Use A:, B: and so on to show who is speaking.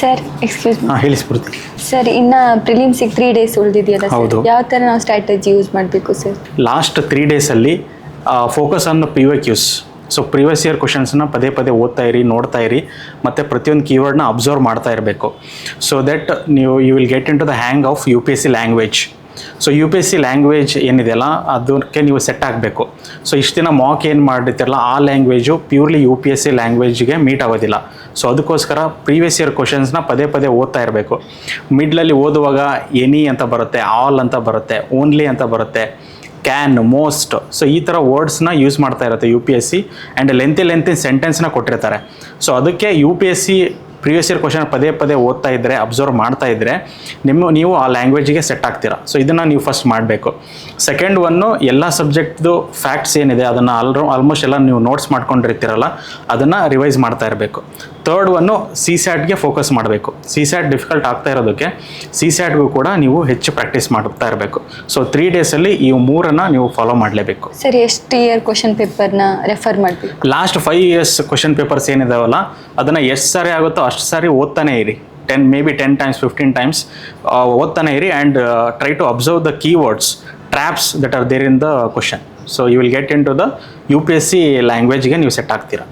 A: Sir excuse me.
B: ಹೇಳಿ ಸ್ಫೂರ್ತಿ.
A: Sir ಇನ್ನು ಪ್ರಿಲಿಮ್ಸಿಗೆ 3 days ಉಳಿದಿದೆಯಲ್ಲ sir,
B: ಹೌದು.
A: ಯಾವ ಥರ ನಾವು ಸ್ಟ್ರಾಟಜಿ ಯೂಸ್ ಮಾಡಬೇಕು ಸರ್?
B: ಲಾಸ್ಟ್ 3 daysಲ್ಲಿ focus on the PYQs. So previous year ಕ್ವಶನ್ಸ್ನ ಪದೇ ಪದೇ ಓದ್ತಾ ಇರಿ, ನೋಡ್ತಾ ಇರಿ, ಮತ್ತು ಪ್ರತಿಯೊಂದು ಕೀವರ್ಡ್ನ ಅಬ್ಸರ್ವ್ ಮಾಡ್ತಾ ಇರಬೇಕು. So that you will get into the hang of UPSC language. So UPSC language ಏನಿದೆಯಲ್ಲ ಅದಕ್ಕೆ ನೀವು ಸೆಟ್ ಆಗಬೇಕು. ಸೊ ಇಷ್ಟು ದಿನ ಮಾಕ್ ಏನು ಮಾಡಿರ್ತಿರಲ್ಲ ಆ ಲ್ಯಾಂಗ್ವೇಜು ಪ್ಯೂರ್ಲಿ UPSC ಲ್ಯಾಂಗ್ವೇಜ್ಗೆ ಮೀಟ್ ಆಗೋದಿಲ್ಲ. ಸೊ ಅದಕ್ಕೋಸ್ಕರ ಪ್ರೀವಿಯಸ್ ಇಯರ್ ಕ್ವಶನ್ಸ್ನ ಪದೇ ಪದೇ ಓದ್ತಾ ಇರಬೇಕು. ಮಿಡ್ಲಲ್ಲಿ ಓದುವಾಗ ಎನಿ ಅಂತ ಬರುತ್ತೆ, ಆಲ್ ಅಂತ ಬರುತ್ತೆ, ಓನ್ಲಿ ಅಂತ ಬರುತ್ತೆ, ಕ್ಯಾನ್, ಮೋಸ್ಟ್. ಸೊ ಈ ಥರ ವರ್ಡ್ಸ್ನ ಯೂಸ್ ಮಾಡ್ತಾ ಇರುತ್ತೆ UPSC. ಆ್ಯಂಡ್ ಲೆಂತಿ ಸೆಂಟೆನ್ಸ್ನ ಕೊಟ್ಟಿರ್ತಾರೆ. ಸೊ ಅದಕ್ಕೆ UPSC ಪ್ರೀವಿಯಸ್ ಇಯರ್ ಕ್ವಶನ್ ಪದೇ ಪದೇ ಓದ್ತಾ ಇದ್ದರೆ, ಅಬ್ಸರ್ವ್ ಮಾಡ್ತಾ ಇದ್ದರೆ ನೀವು ಆ ಲ್ಯಾಂಗ್ವೇಜಿಗೆ ಸೆಟ್ ಆಗ್ತೀರಾ. ಸೊ ಇದನ್ನು ನೀವು ಫಸ್ಟ್ ಮಾಡಬೇಕು. ಸೆಕೆಂಡ್ ಒನ್ನು, ಎಲ್ಲ ಸಬ್ಜೆಕ್ಟ್ದು ಫ್ಯಾಕ್ಟ್ಸ್ ಏನಿದೆ ಅದನ್ನು ಆಲ್ಮೋಸ್ಟ್ ಎಲ್ಲ ನೀವು ನೋಟ್ಸ್ ಮಾಡ್ಕೊಂಡಿರ್ತೀರಲ್ಲ ಅದನ್ನು ರಿವೈಸ್ ಮಾಡ್ತಾ ಇರಬೇಕು. ಥರ್ಡ್ ಒನ್ನು, CSATಗೆ ಫೋಕಸ್ ಮಾಡಬೇಕು. CSAT ಡಿಫಿಕಲ್ಟ್ ಆಗ್ತಾ ಇರೋದಕ್ಕೆ CSATಗೂ ಕೂಡ ನೀವು ಹೆಚ್ಚು ಪ್ರಾಕ್ಟೀಸ್ ಮಾಡ್ತಾ ಇರಬೇಕು. ಸೊ 3 daysಲ್ಲಿ ಈ 3 ನೀವು ಫಾಲೋ ಮಾಡಲೇಬೇಕು.
A: ಸರ್ ಎಷ್ಟು ಇಯರ್ ಕ್ವಶನ್ ಪೇಪರ್ನ ರೆಫರ್ ಮಾಡಬೇಕು?
B: ಲಾಸ್ಟ್ 5 years ಕ್ವಶನ್ ಪೇಪರ್ಸ್ ಏನಿದಾವಲ್ಲ ಅದನ್ನು ಎಷ್ಟು ಸಾರಿ ಆಗುತ್ತೋ ಅಷ್ಟು ಸಾರಿ ಓದ್ತಾನೆ ಇರಿ. 10 times 15 times ಓದ್ತಾನೆ ಇರಿ. And try to observe the keywords, traps that are there in the question. So you will get into the UPSC ಲ್ಯಾಂಗ್ವೇಜ್ಗೆ ನೀವು ಸೆಟ್ ಆಗ್ತೀರಾ.